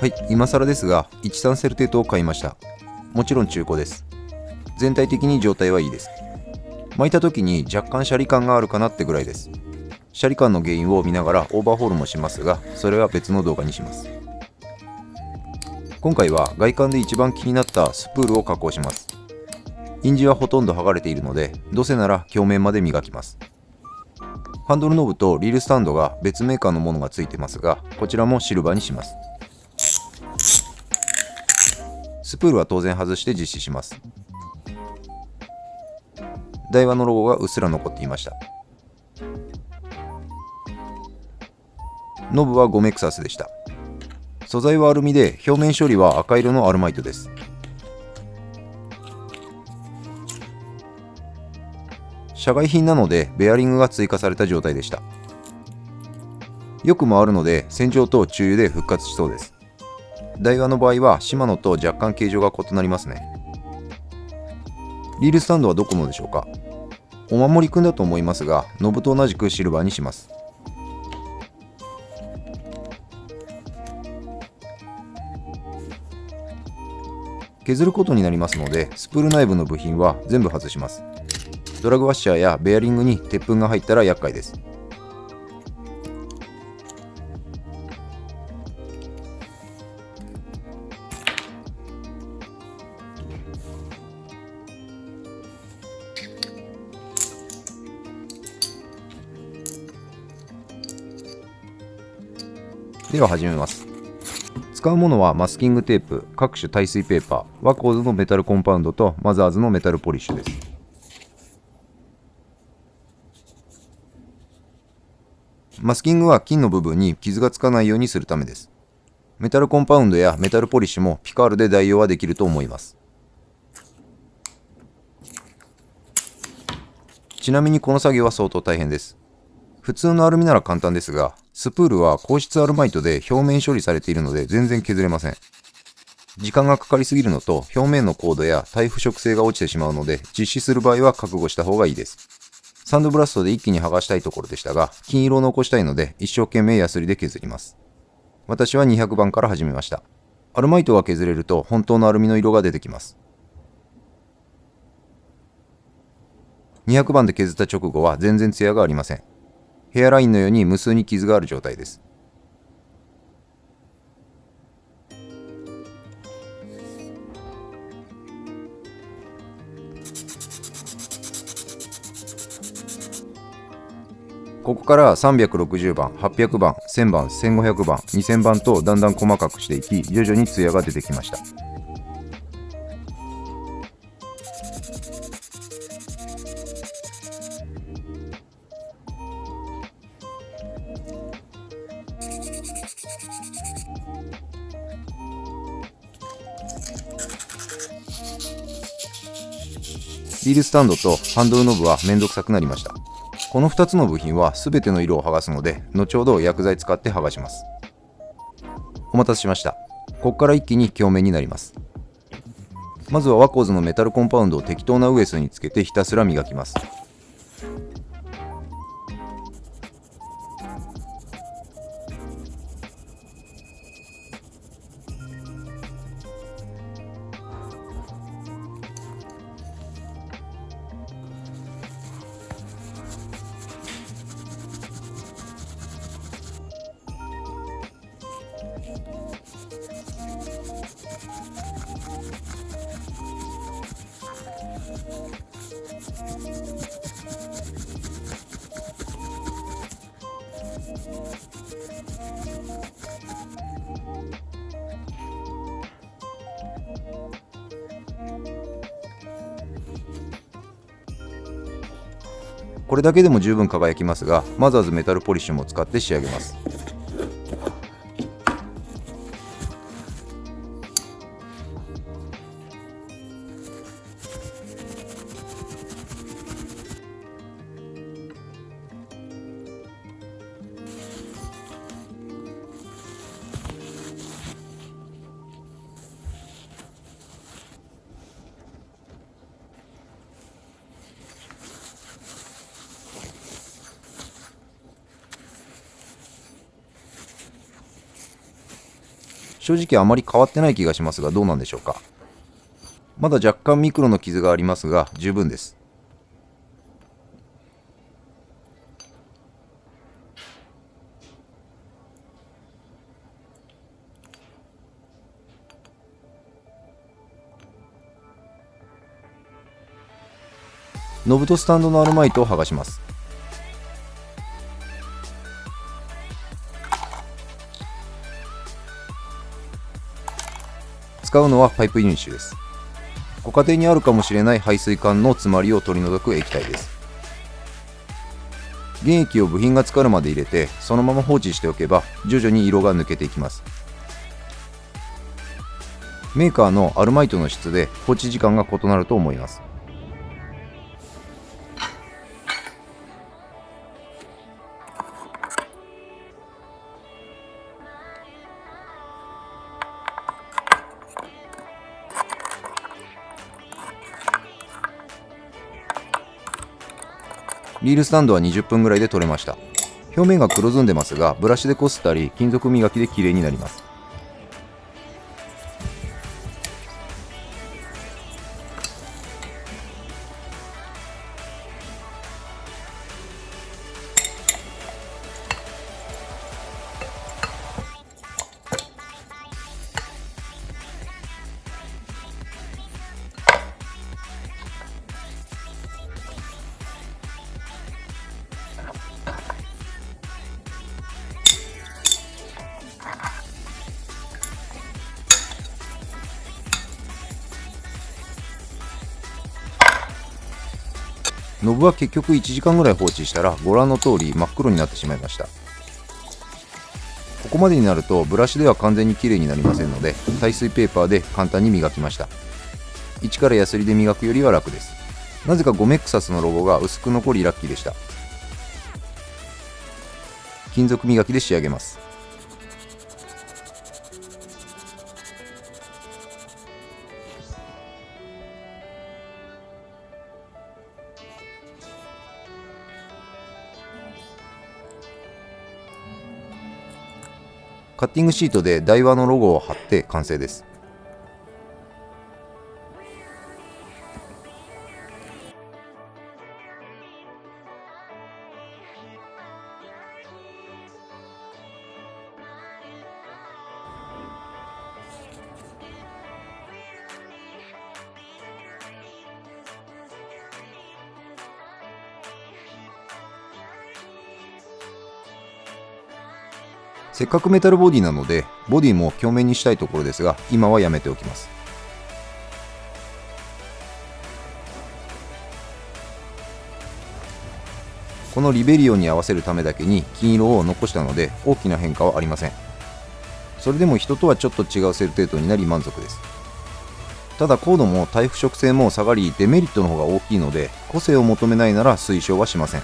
はい、今更ですが、13セルテートを買いました。もちろん中古です。全体的に状態はいいです。巻いた時に若干シャリ感があるかなってぐらいです。シャリ感の原因を見ながらオーバーホールもしますが、それは別の動画にします。今回は外観で一番気になったスプールを加工します。印字はほとんど剥がれているので、どうせなら表面まで磨きます。ハンドルノブとリールスタンドが別メーカーのものがついてますが、こちらもシルバーにします。スプールは当然外して実施します。ダイワのロゴがうっすら残っていました。ノブはゴメクサスでした。素材はアルミで、表面処理は赤色のアルマイトです。社外品なのでベアリングが追加された状態でした。よく回るので洗浄と注油で復活しそうです。ダイワの場合はシマノと若干形状が異なりますね。リールスタンドはドコモでしょうか。お守りくんだと思いますが、ノブと同じくシルバーにします。削ることになりますので、スプール内部の部品は全部外します。ドラグワッシャーやベアリングに鉄粉が入ったら厄介です。では始めます。使うものはマスキングテープ、各種耐水ペーパー、ワコーズのメタルコンパウンドとマザーズのメタルポリッシュです。マスキングは金の部分に傷がつかないようにするためです。メタルコンパウンドやメタルポリッシュもピカールで代用はできると思います。ちなみにこの作業は相当大変です。普通のアルミなら簡単ですが、スプールは硬質アルマイトで表面処理されているので全然削れません。時間がかかりすぎるのと表面のコードや耐腐食性が落ちてしまうので、実施する場合は覚悟した方がいいです。サンドブラストで一気に剥がしたいところでしたが、金色を残したいので一生懸命ヤスリで削ります。私は200番から始めました。アルマイトが削れると本当のアルミの色が出てきます。200番で削った直後は全然ツヤがありません。ヘアラインのように無数に傷がある状態です。ここから360番、800番、1000番、1500番、2000番とだんだん細かくしていき、徐々にツヤが出てきました。リールスタンドとハンドルノブはめんどくさくなりました。この2つの部品は全ての色を剥がすので、後ほど薬剤使って剥がします。お待たせしました。ここから一気に鏡面になります。まずはワコーズのメタルコンパウンドを適当なウエスにつけてひたすら磨きます。これだけでも十分輝きますが、マザーズメタルポリッシュも使って仕上げます。正直あまり変わってない気がしますが、どうなんでしょうか。まだ若干ミクロの傷がありますが十分です。ノブとスタンドのアルマイトを剥がします。使うのはパイプユニッシュです。ご家庭にあるかもしれない排水管の詰まりを取り除く液体です。原液を部品が浸かるまで入れて、そのまま放置しておけば徐々に色が抜けていきます。メーカーのアルマイトの質で放置時間が異なると思います。リールスタンドは20分ぐらいで取れました。表面が黒ずんでますが、ブラシでこすったり金属磨きで綺麗になります。ノブは結局1時間ぐらい放置したらご覧の通り真っ黒になってしまいました。ここまでになるとブラシでは完全に綺麗になりませんので、耐水ペーパーで簡単に磨きました。一からヤスリで磨くよりは楽です。なぜかゴメックサスのロゴが薄く残りラッキーでした。金属磨きで仕上げます。カッティングシートでダイワのロゴを貼って完成です。せっかくメタルボディなのでボディも鏡面にしたいところですが、今はやめておきます。このリベリオに合わせるためだけに金色を残したので大きな変化はありません。それでも人とはちょっと違うセル程度になり満足です。ただコードも耐腐食性も下がりデメリットの方が大きいので、個性を求めないなら推奨はしません。